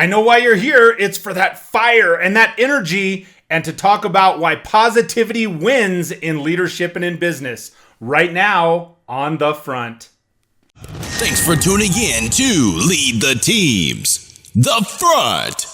I know why you're here. It's for that fire and that energy and to talk about why positivity wins in leadership and in business right now on the front. Thanks for tuning in to Lead the Teams, The Front.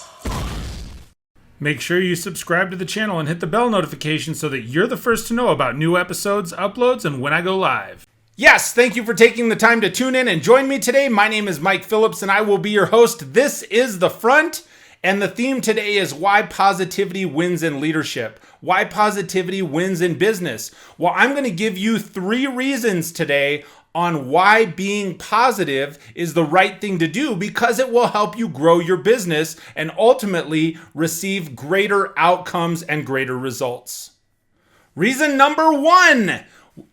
Make sure you subscribe to the channel and hit the bell notification so that you're the first to know about new episodes, uploads, and when I go live. Yes, thank you for taking the time to tune in and join me today. My name is Mike Phillips and I will be your host. This is The Front, and the theme today is why positivity wins in leadership, why positivity wins in business. Well, I'm going to give you 3 reasons today on why being positive is the right thing to do, because it will help you grow your business and ultimately receive greater outcomes and greater results. Reason number 1.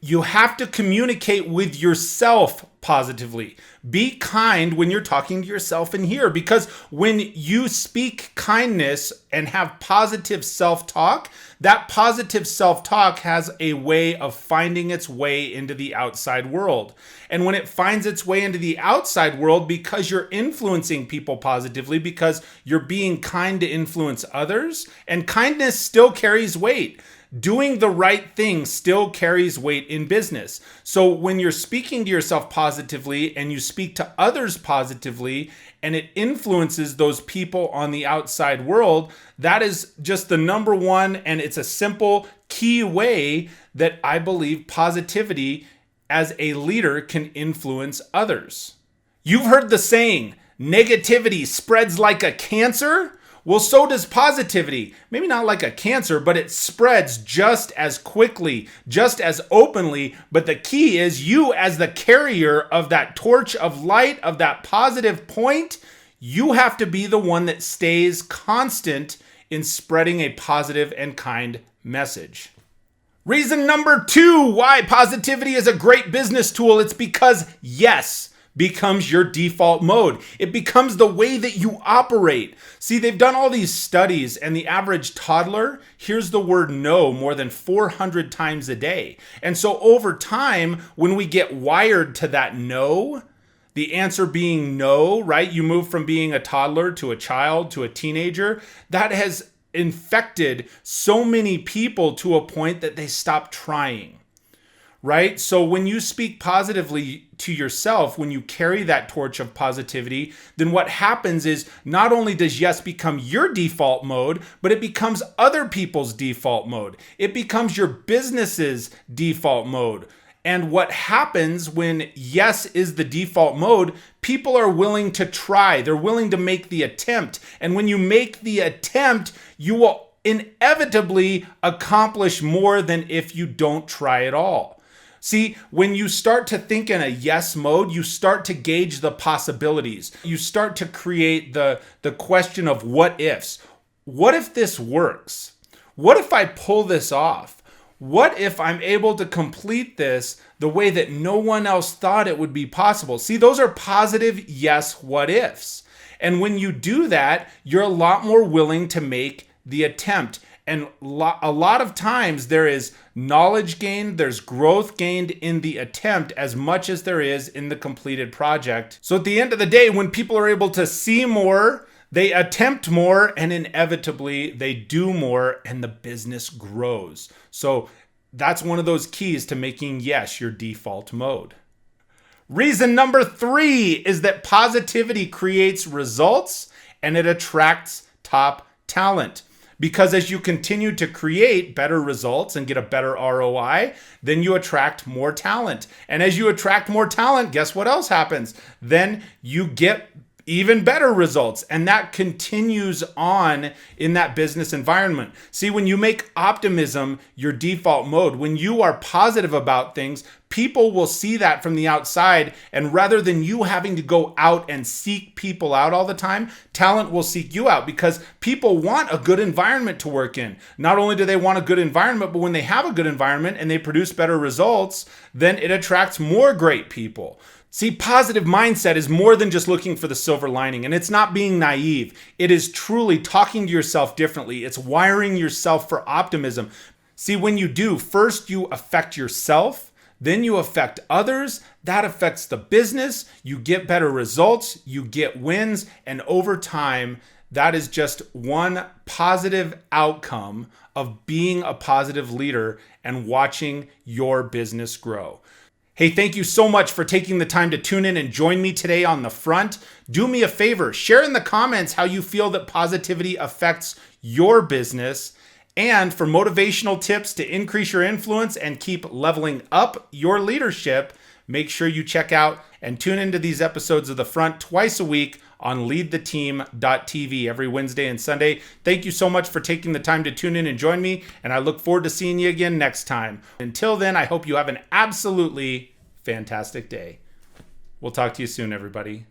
You have to communicate with yourself positively. Be kind when you're talking to yourself in here, because when you speak kindness and have positive self-talk, that positive self-talk has a way of finding its way into the outside world. And when it finds its way into the outside world, because you're influencing people positively, because you're being kind to influence others, and kindness still carries weight. Doing the right thing still carries weight in business. So when you're speaking to yourself positively and you speak to others positively and it influences those people on the outside world, that is just the number one, and it's a simple key way that I believe positivity as a leader can influence others. You've heard the saying, negativity spreads like a cancer. Well, so does positivity. Maybe not like a cancer, but it spreads just as quickly, just as openly. But the key is you, as the carrier of that torch of light, of that positive point, you have to be the one that stays constant in spreading a positive and kind message. Reason number 2 why positivity is a great business tool. It's because yes becomes your default mode. It becomes the way that you operate. See, they've done all these studies, and the average toddler hears the word no more than 400 times a day. And so over time, when we get wired to that no, the answer being no, right? You move from being a toddler to a child to a teenager. That has infected so many people to a point that they stop trying. Right? So when you speak positively to yourself, when you carry that torch of positivity, then what happens is not only does yes become your default mode, but it becomes other people's default mode. It becomes your business's default mode. And what happens when yes is the default mode, people are willing to try. They're willing to make the attempt. And when you make the attempt, you will inevitably accomplish more than if you don't try at all. See, when you start to think in a yes mode, you start to gauge the possibilities. You start to create the question of what ifs. What if this works? What if I pull this off? What if I'm able to complete this the way that no one else thought it would be possible? See, those are positive yes what ifs. And when you do that, you're a lot more willing to make the attempt. And a lot of times there is knowledge gained, there's growth gained in the attempt as much as there is in the completed project. So at the end of the day, when people are able to see more, they attempt more, and inevitably they do more, and the business grows. So that's one of those keys to making yes your default mode. Reason number 3 is that positivity creates results and it attracts top talent. Because as you continue to create better results and get a better ROI, then you attract more talent. And as you attract more talent, guess what else happens? Then you get even better results. And that continues on in that business environment. See, when you make optimism your default mode, when you are positive about things, people will see that from the outside. And rather than you having to go out and seek people out all the time, talent will seek you out, because people want a good environment to work in. Not only do they want a good environment, but when they have a good environment and they produce better results, then it attracts more great people. See, positive mindset is more than just looking for the silver lining, and it's not being naive. It is truly talking to yourself differently. It's wiring yourself for optimism. See, when you do, first you affect yourself, then you affect others. That affects the business. You get better results, you get wins, and over time, that is just one positive outcome of being a positive leader and watching your business grow. Hey, thank you so much for taking the time to tune in and join me today on The Front. Do me a favor, share in the comments how you feel that positivity affects your business. And for motivational tips to increase your influence and keep leveling up your leadership, make sure you check out and tune into these episodes of The Front twice a week on leadtheteam.tv every Wednesday and Sunday. Thank you so much for taking the time to tune in and join me, and I look forward to seeing you again next time. Until then, I hope you have an absolutely fantastic day. We'll talk to you soon, everybody.